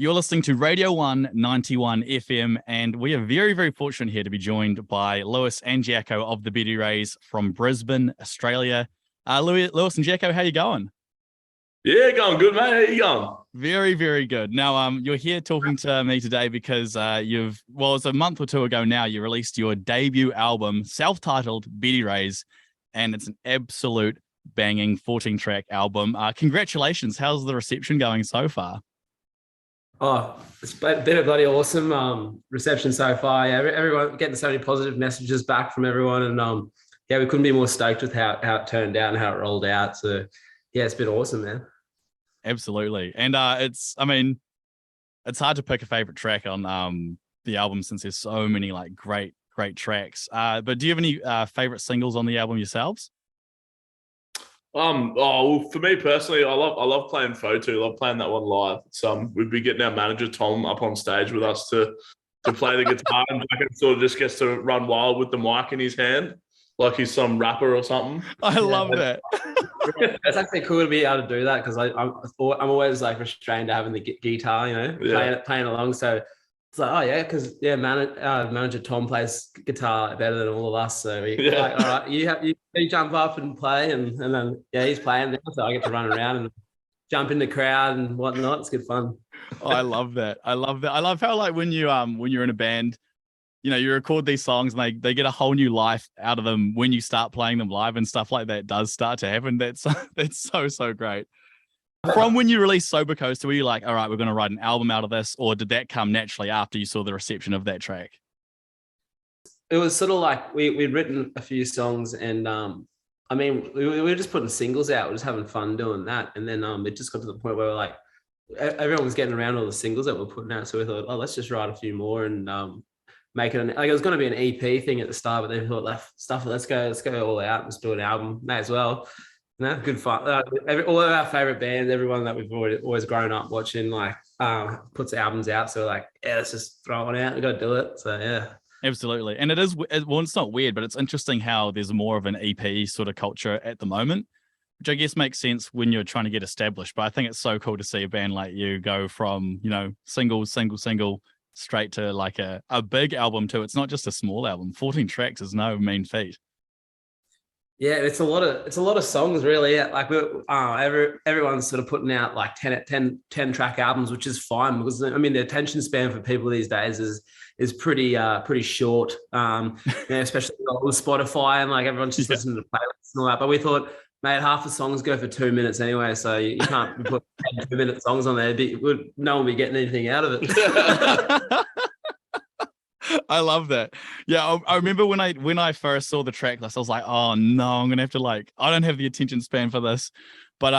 You're listening to Radio 1 91 FM, and we are very, very fortunate here to be joined by Louis and Jacko of the Beddy Rays from Brisbane, Australia. Louis and Jacko, how you going? Yeah, going good, mate. How you going? Very, very good. Now, you're here talking to me today because it's a month or two ago now, you released your debut album, self-titled Beddy Rays, and it's an absolute banging 14-track album. Congratulations. How's the reception going so far? Oh, it's been a bloody awesome reception so far. Yeah, everyone getting so many positive messages back from everyone, and we couldn't be more stoked with how it turned out and how it rolled out. So yeah, it's been awesome, man. Absolutely. And it's hard to pick a favorite track on the album since there's so many like great tracks. But do you have any favorite singles on the album yourselves? Well, for me personally, I love playing Photo. I love playing that one live. So we'd be getting our manager Tom up on stage with us to play the guitar, and Jack sort of just gets to run wild with the mic in his hand, like he's some rapper or something. I love that. It's actually cool to be able to do that because I'm always like restrained to having the guitar, playing along. So it's like, oh yeah, because manager Tom plays guitar better than all of us. So we're like, all right, you jump up and play, and then he's playing now, so I get to run around and jump in the crowd and whatnot. It's good fun. Oh, I love that. I love how like when you're in a band, you record these songs and they get a whole new life out of them when you start playing them live, and stuff like that does start to happen. That's so great. From when you released Sober Coaster, were you like, all right, we're going to write an album out of this, or did that come naturally after you saw the reception of that track? It was sort of like we'd written a few songs, and we were just putting singles out. We were just having fun doing that, and then it just got to the point where we're like, everyone was getting around all the singles that we're putting out, so we thought, oh, let's just write a few more and make it it was going to be an EP thing at the start, but then we thought, let's go all out, let's do an album, may as well. No, good fun. All of our favorite bands, everyone that we've always grown up watching, puts albums out. So like, yeah, let's just throw one out. We got to do it. So yeah, absolutely. And it's not weird, but it's interesting how there's more of an EP sort of culture at the moment, which I guess makes sense when you're trying to get established. But I think it's so cool to see a band like you go from single straight to like a big album too. It's not just a small album. 14 tracks is no mean feat. Yeah, it's a lot of songs, really. Like everyone's sort of putting out like 10 track albums, which is fine because the attention span for people these days is pretty short. Especially with Spotify, and like everyone's just listening to playlists and all that. But we thought, mate, half the songs go for 2 minutes anyway, so you can't put 2-minute songs on there. No one will be getting anything out of it. I love that. Yeah, I remember when I first saw the track list, I was like, oh no, I'm gonna have to I don't have the attention span for this. But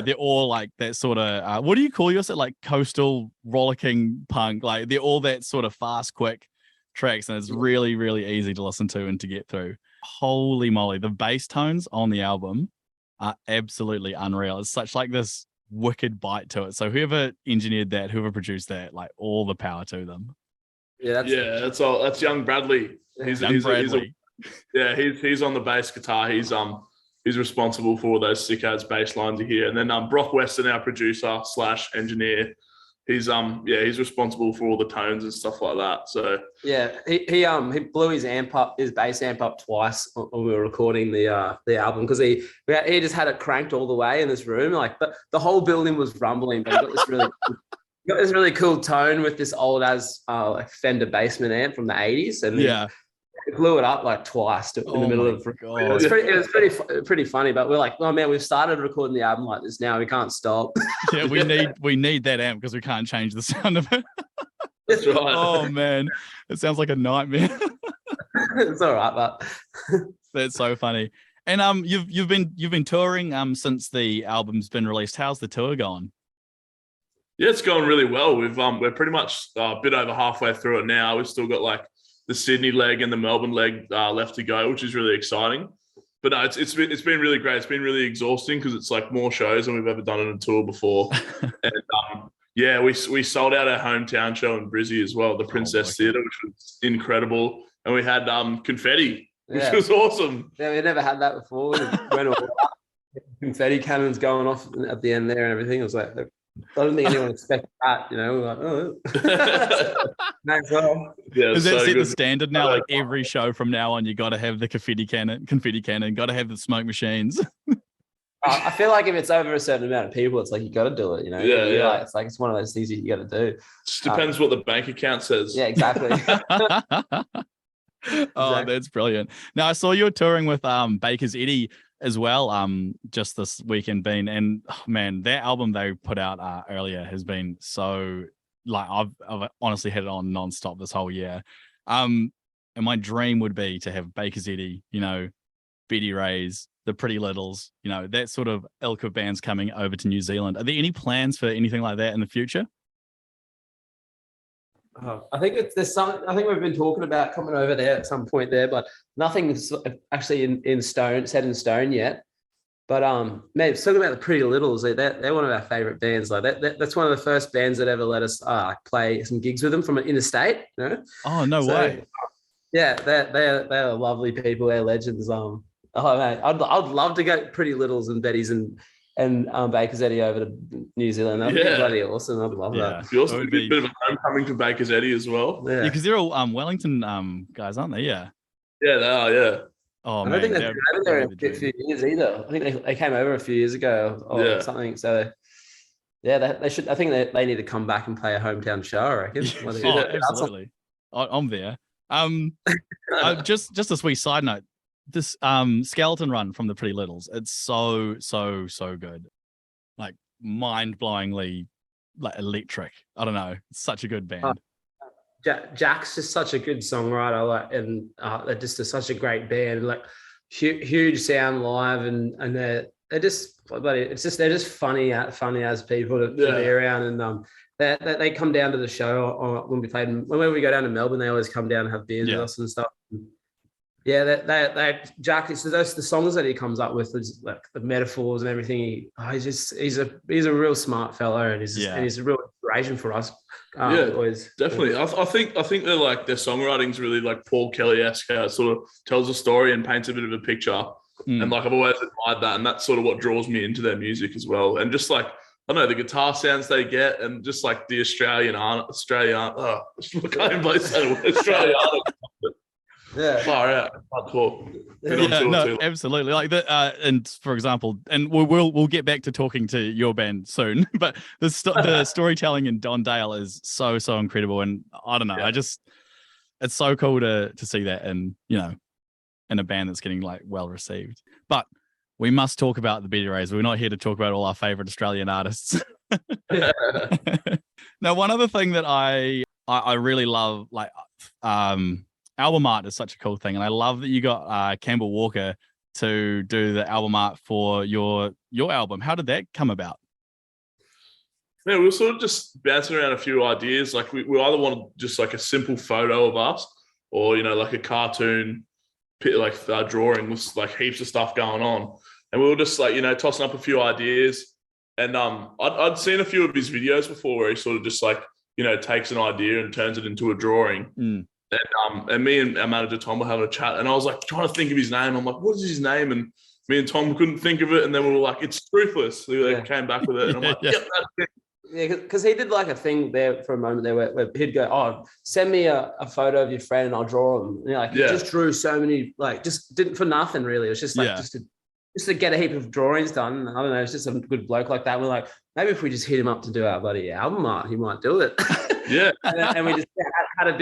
they're all like that sort of what do you call yourself? Like coastal rollicking punk. Like they're all that sort of fast, quick tracks, and it's really, really easy to listen to and to get through. Holy moly, the bass tones on the album are absolutely unreal. It's such like this wicked bite to it. So whoever engineered that, whoever produced that, like all the power to them. That's all. That's young Bradley. He's on the bass guitar. He's responsible for all those sick ass bass lines you hear. And then Brock Weston, our producer / engineer, he's responsible for all the tones and stuff like that. So yeah, he blew his bass amp up twice when we were recording the album because he just had it cranked all the way in this room. Like the whole building was rumbling, but he got this really cool tone with this old Fender Bassman amp from the 80s, and it blew it up like twice in the middle of the room. It was pretty funny, but we're like, oh man, we've started recording the album like this now, we can't stop. Yeah, we need that amp because we can't change the sound of it. That's right. Oh man, it sounds like a nightmare. It's all right, but that's so funny. And you've been touring since the album's been released. How's the tour going? Yeah, it's going really well. We're pretty much a bit over halfway through it now. We've still got like the Sydney leg and the Melbourne leg left to go, which is really exciting. But no, it's been really great. It's been really exhausting because it's like more shows than we've ever done on a tour before. And we sold out our hometown show in Brizzy as well, the Princess Theatre, which was incredible. And we had confetti, which was awesome. Yeah, we never had that before. We went all confetti cannons going off at the end there and everything. It was like I don't think anyone expected that. We're like, oh, might as well. Yeah, Is that so set good. the standard now? Like every show from now on, you got to have the confetti cannon, got to have the smoke machines. I feel like if it's over a certain amount of people, it's like you got to do it. Yeah. Like, it's one of those things you got to do. Just depends what the bank account says. Yeah, exactly. Oh, that's brilliant. Now I saw you were touring with Baker's Eddie as well just this weekend and man, that album they put out earlier has been so like I've honestly had it on nonstop this whole year. And my dream would be to have Baker's Eddie, Beddy Rays, the Pretty Littles, that sort of ilk of bands coming over to New Zealand. Are there any plans for anything like that in the future? I think I think we've been talking about coming over there at some point there, but nothing's actually set in stone yet. But man, talking about the Pretty Littles, they're one of our favorite bands. Like that's one of the first bands that ever let us play some gigs with them from interstate. Oh, no way. Yeah, they're lovely people. They're legends. Oh man, I'd love to get Pretty Littles and Betty's and Baker's Eddie over to New Zealand. That'd be bloody awesome. I'd love that. You also be a bit of a homecoming to Baker's Eddie as well. Yeah, because they're all Wellington guys, aren't they? Yeah. Yeah, they are. Yeah. Oh, I don't think they've been over there in a few years either. I think they came over a few years ago or something. So yeah, they should. I think they need to come back and play a hometown show. I reckon. Absolutely. I'm there. Just a wee side note. This Skeleton Run from the Pretty Littles, it's so good, like mind-blowingly like electric. I don't know, it's such a good band. Jack's just such a good songwriter, and they're just such a great band, like huge sound live, and they're just, they're just funny as people to be around, and they come down to the show when whenever we go down to Melbourne, they always come down and have beers with us and stuff. Yeah, Jack. So those the songs that he comes up with, is like the metaphors and everything. He's a real smart fella, and he's a real inspiration for us. Boys. Definitely. I think they're like their songwriting's really like Paul Kelly-esque. How it sort of tells a story and paints a bit of a picture. And like I've always admired that, and that's sort of what draws me into their music as well. And just like I don't know, the guitar sounds they get, and just like the Australian. I can't even play Australian. Yeah, far out. Cool. Absolutely. Like that. And for example, and we'll get back to talking to your band soon. But the storytelling in Don Dale is so incredible, and I don't know. It's so cool to see that, in a band that's getting like well received. But we must talk about the Beddy Rays. We're not here to talk about all our favorite Australian artists. Now, one other thing that I really love, like album art is such a cool thing, and I love that you got Campbell Walker to do the album art for your album. How did that come about? Yeah, we were sort of just bouncing around a few ideas. Like we either wanted just like a simple photo of us, or like a cartoon, like drawing with like heaps of stuff going on. And we were just like tossing up a few ideas. And I'd seen a few of his videos before where he sort of just like takes an idea and turns it into a drawing. And me and our manager Tom were having a chat, and I was like trying to think of his name. I'm like, what is his name? And me and Tom couldn't think of it, and then we were like, it's Truthless. So they came back with it, and I'm like, yep, that's it. Yeah, because he did like a thing there for a moment there where he'd go, oh, send me a photo of your friend and I'll draw them. And he just drew so many, like just didn't for nothing really. It was just like just to get a heap of drawings done. I don't know, it's just a good bloke like that. We're like, maybe if we just hit him up to do our bloody album art, he might do it. Yeah. and we just had a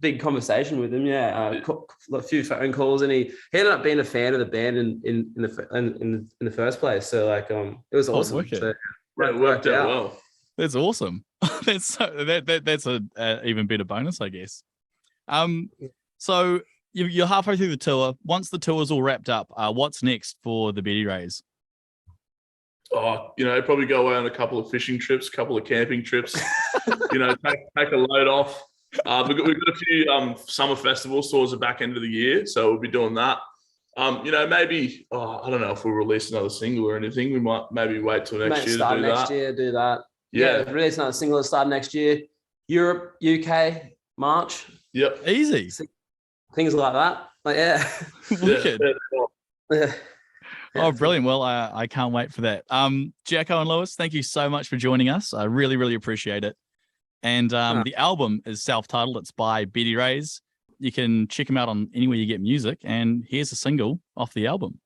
big conversation with him. A few phone calls, and he ended up being a fan of the band in the first place. So like it was awesome. So, it worked out well. That's awesome. That's a even better bonus, I guess. So you're halfway through the tour. Once the tour's all wrapped up, what's next for the Beddy Rays? Oh, probably go away on a couple of fishing trips, a couple of camping trips. Take a load off. We've got a few summer festivals towards the back end of the year, so we'll be doing that. Maybe I don't know if we'll release another single or anything. We might maybe wait till next year to do that. Do that. Yeah, release another single at the start of next year. Europe, UK, March. Yep. Easy. Things like that. Like, Wicked. Yeah. Oh, brilliant. Well, I can't wait for that. Jacko and Louis, thank you so much for joining us. I really, really appreciate it. And the album is self-titled. It's by Beddy Rays. You can check them out on anywhere you get music. And here's a single off the album.